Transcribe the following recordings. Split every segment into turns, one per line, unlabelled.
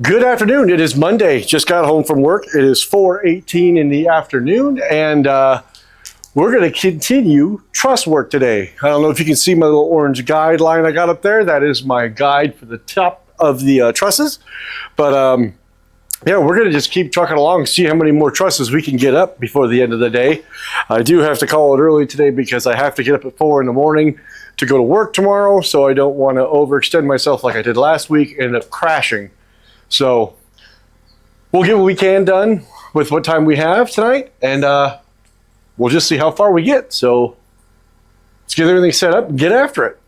Good afternoon. It is Monday. Just got home from work. It is 4:18 in the afternoon, and we're going to continue truss work today. I don't know if you can see my little orange guideline I got up there. That is my guide for the top of the trusses. But yeah, we're going to just keep trucking along, see how many more trusses we can get up before the end of the day. I do have to call it early today because I have to get up at 4 in the morning to go to work tomorrow, so I don't want to overextend myself like I did last week and end up crashing. So we'll get what we can done with what time we have tonight, and we'll just see how far we get. So let's get everything set up and get after it.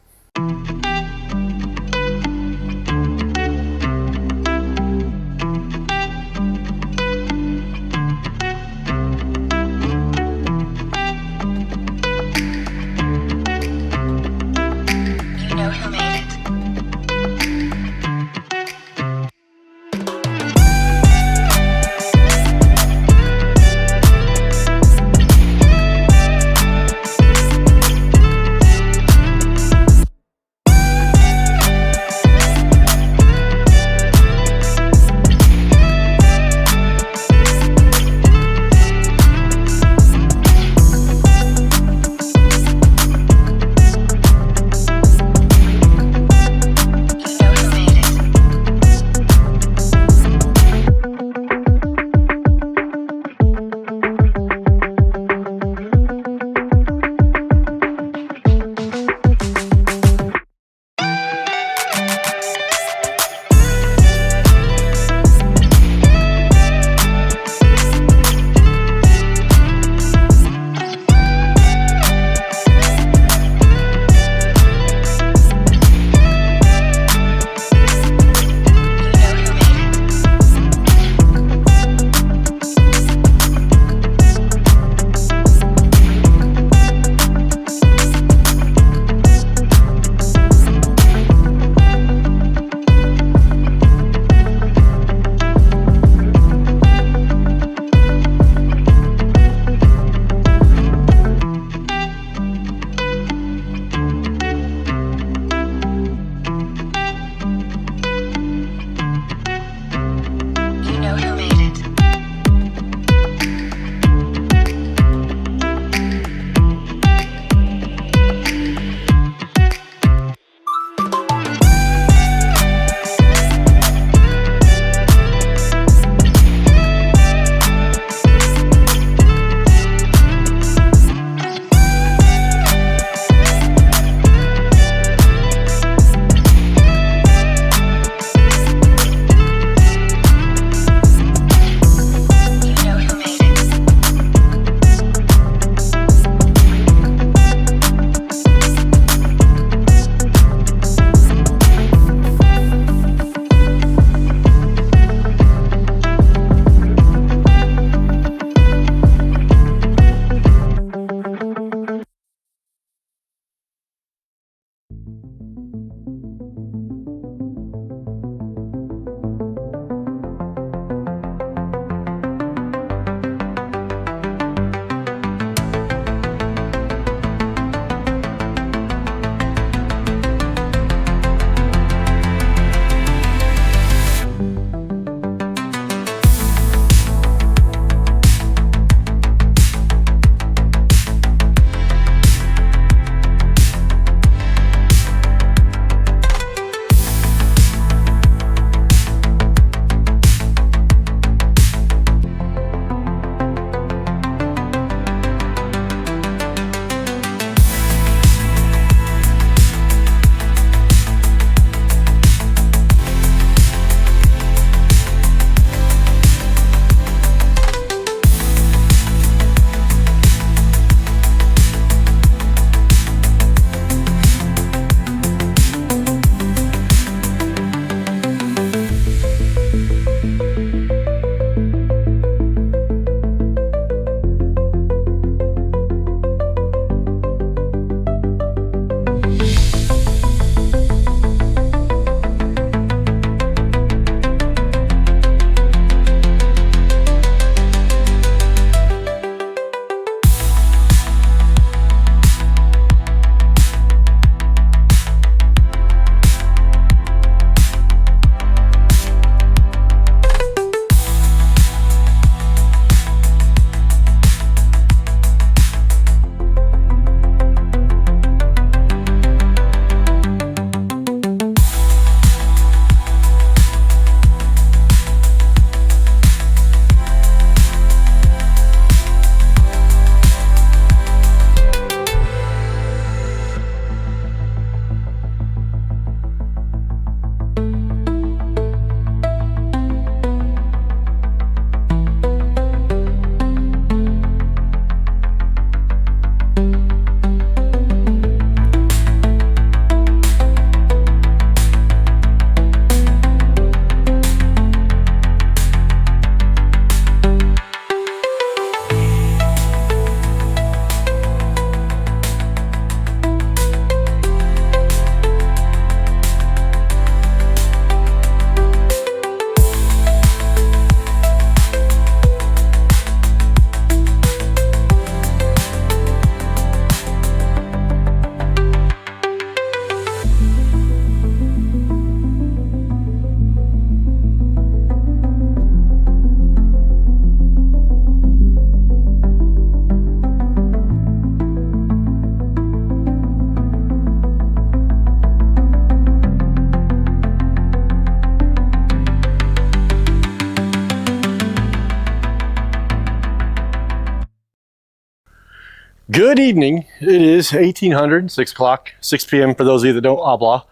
Good evening. It is 1800, 6 o'clock, 6 p.m. for those of you that don't obla.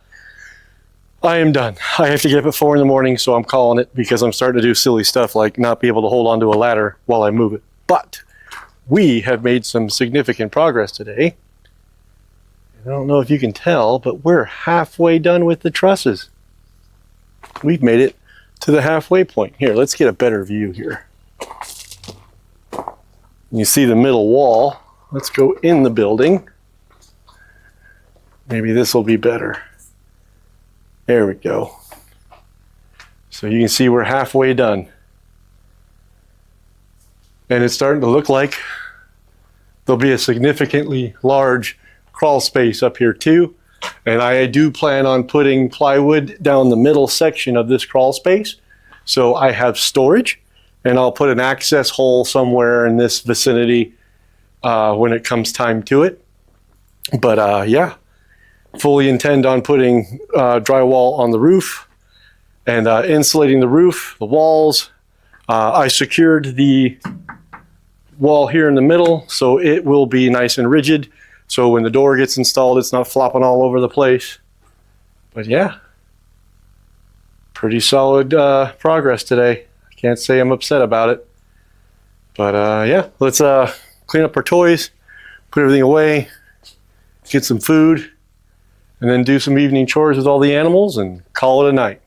I am done. I have to get up at 4 in the morning, so I'm calling it because I'm starting to do silly stuff like not be able to hold onto a ladder while I move it. But we have made some significant progress today. I don't know if you can tell, but we're halfway done with the trusses. We've made it to the halfway point. Here, let's get a better view here. You see the middle wall. Let's go in the building. Maybe this will be better. There we go. So you can see we're halfway done. And it's starting to look like there'll be a significantly large crawl space up here too. And I do plan on putting plywood down the middle section of this crawl space. So I have storage, and I'll put an access hole somewhere in this vicinity when it comes time to it. But yeah, fully intend on putting drywall on the roof and insulating the roof, the walls. I secured the wall here in the middle, so it will be nice and rigid. So when the door gets installed, it's not flopping all over the place. But yeah, pretty solid progress today. I can't say I'm upset about it. But yeah, let's clean up our toys, put everything away, get some food, and then do some evening chores with all the animals and call it a night.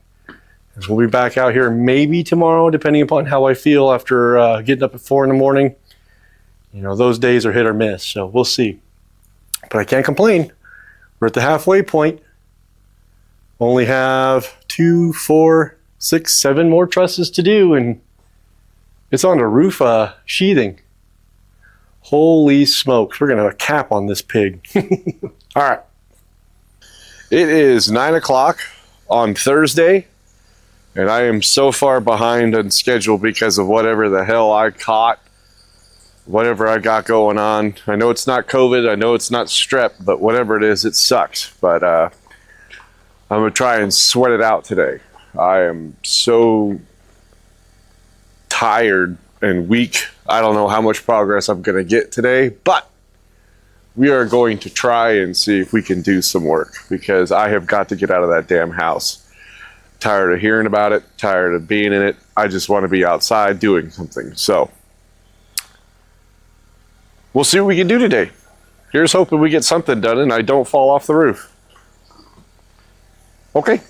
So we'll be back out here maybe tomorrow, depending upon how I feel after getting up at 4 in the morning. You know, those days are hit or miss, so we'll see. But I can't complain. We're at the halfway point. Only have 2, 4, 6, 7 more trusses to do, and it's on the roof sheathing. Holy smokes, we're gonna have a cap on this pig. All right. It is 9 o'clock on Thursday, and I am so far behind on schedule because of whatever the hell I caught, whatever I got going on. I know it's not COVID, I know it's not strep, but whatever it is, it sucks. But I'm gonna try and sweat it out today. I am so tired and weak. I don't know how much progress I'm gonna get today, but we are going to try and see if we can do some work, because I have got to get out of that damn house. Tired of hearing about it, tired of being in it. I just want to be outside doing something. So we'll see what we can do today. Here's hoping we get something done and I don't fall off the roof. Okay.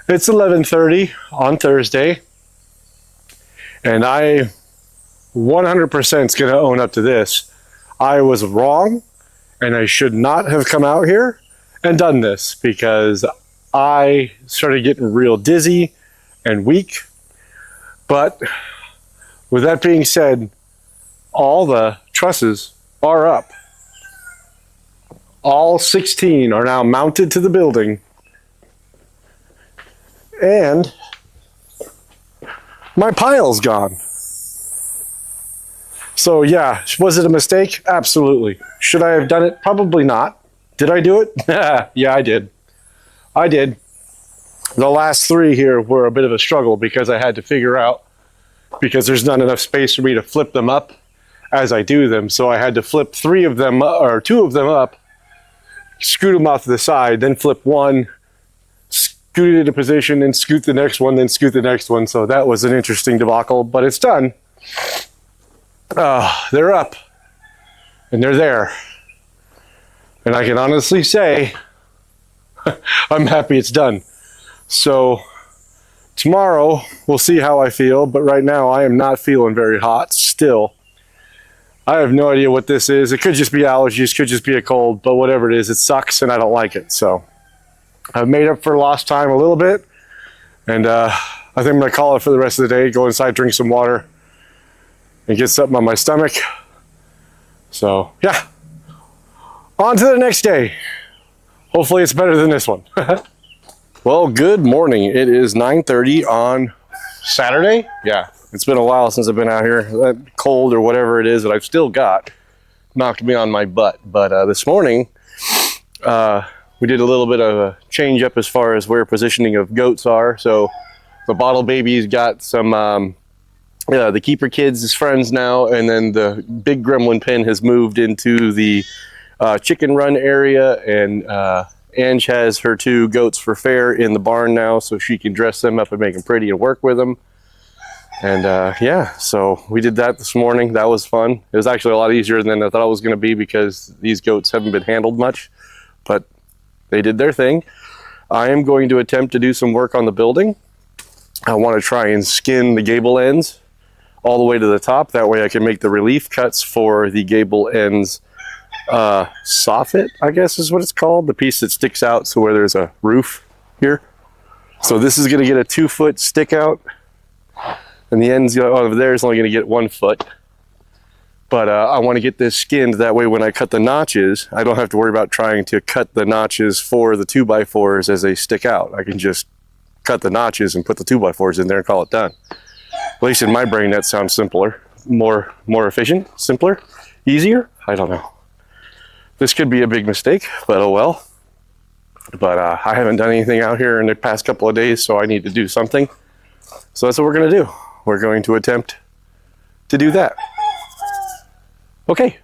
It's 11:30 on Thursday, and I 100% is going to own up to this. I was wrong, and I should not have come out here and done this because I started getting real dizzy and weak. But with that being said, all the trusses are up. All 16 are now mounted to the building. And my pile's gone. So yeah, was it a mistake? Absolutely. Should I have done it? Probably not. Did I do it? Yeah, I did. I did. The last three here were a bit of a struggle because I had to figure out, because there's not enough space for me to flip them up as I do them. So I had to flip three of them, or two of them up, scoot them off to the side, then flip one, scoot it into position, then scoot the next one, then scoot the next one. So that was an interesting debacle, but it's done. They're up and they're there. And I can honestly say, I'm happy it's done. So tomorrow we'll see how I feel, but right now I am not feeling very hot still. I have no idea what this is. It could just be allergies, could just be a cold, but whatever it is, it sucks and I don't like it. So I've made up for lost time a little bit, and I think I'm gonna call it for the rest of the day, go inside, drink some water, and get something on my stomach. So yeah, on to the next day. Hopefully it's better than this one. Well, good morning. It is 9:30 on Saturday. Yeah, it's been a while since I've been out here. That cold or whatever it is that I've still got knocked me on my butt. But this morning, we did a little bit of a change up as far as where positioning of goats are. So the bottle baby's got some, the keeper kids is friends now, and then the big gremlin pen has moved into the chicken run area, and Ange has her two goats for fair in the barn now, so she can dress them up and make them pretty and work with them. And yeah, so we did that this morning. That was fun. It was actually a lot easier than I thought it was going to be because these goats haven't been handled much, but they did their thing. I am going to attempt to do some work on the building. I want to try and skin the gable ends all the way to the top. That way I can make the relief cuts for the gable ends soffit, I guess is what it's called, the piece that sticks out, so where there's a roof here. So this is going to get a 2-foot stick out, and the ends over there is only going to get 1 foot. But I want to get this skinned, that way when I cut the notches, I don't have to worry about trying to cut the notches for the 2x4s as they stick out. I can just cut the notches and put the 2x4s in there and call it done. At least in my brain that sounds simpler, more efficient, simpler, easier. I don't know. This could be a big mistake, but oh well. But I haven't done anything out here in the past couple of days, so I need to do something. So that's what we're going to do. We're going to attempt to do that. Okay.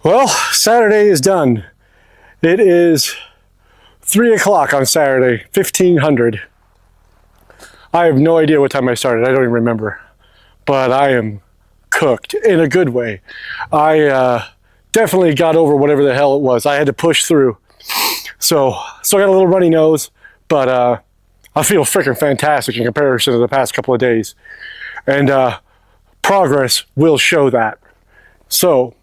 Well, Saturday is done. It is 3 o'clock on Saturday, 1500. I have no idea what time I started. I don't even remember. But I am cooked in a good way. I definitely got over whatever the hell it was. I had to push through. So still got a little runny nose, but I feel freaking fantastic in comparison to the past couple of days. And progress will show that. So,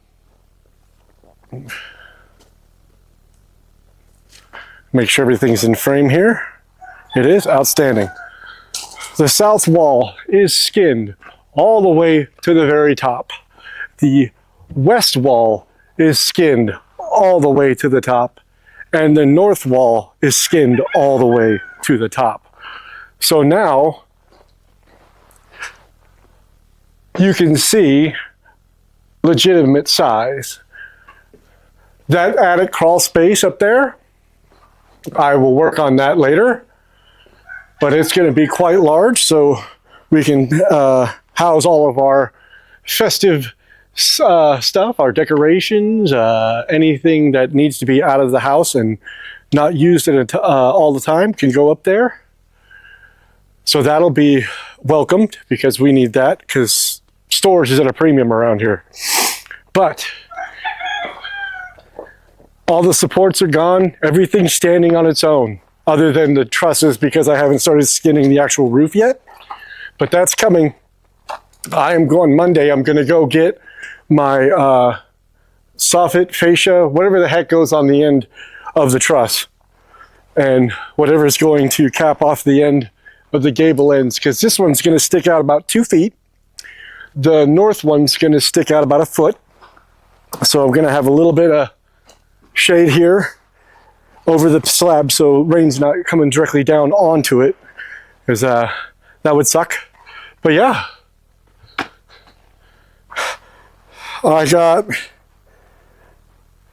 make sure everything's in frame here. It is outstanding. The south wall is skinned all the way to the very top. The west wall is skinned all the way to the top. And the north wall is skinned all the way to the top. So now you can see legitimate size. That attic crawl space up there, I will work on that later, but it's going to be quite large, so we can house all of our festive stuff, our decorations, anything that needs to be out of the house and not used all the time can go up there. So that'll be welcomed because we need that, because storage is at a premium around here. But all the supports are gone. Everything's standing on its own, other than the trusses, because I haven't started skinning the actual roof yet. But that's coming. I am going Monday. I'm going to go get my soffit, fascia, whatever the heck goes on the end of the truss, and whatever is going to cap off the end of the gable ends, because this one's going to stick out about 2 feet. The north one's going to stick out about 1 foot. So I'm going to have a little bit of shade here over the slab, so rain's not coming directly down onto it, because that would suck. But yeah, I got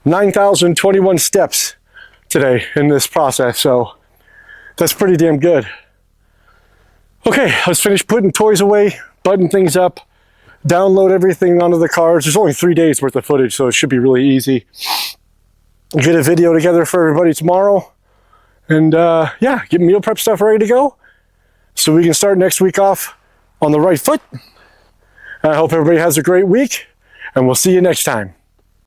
9,021 steps today in this process, so that's pretty damn good. Okay, let's finish putting toys away, button things up, download everything onto the cards. There's only 3 days worth of footage, so it should be really easy. Get a video together for everybody tomorrow, and yeah, get meal prep stuff ready to go so we can start next week off on the right foot. I hope everybody has a great week, and we'll see you next time.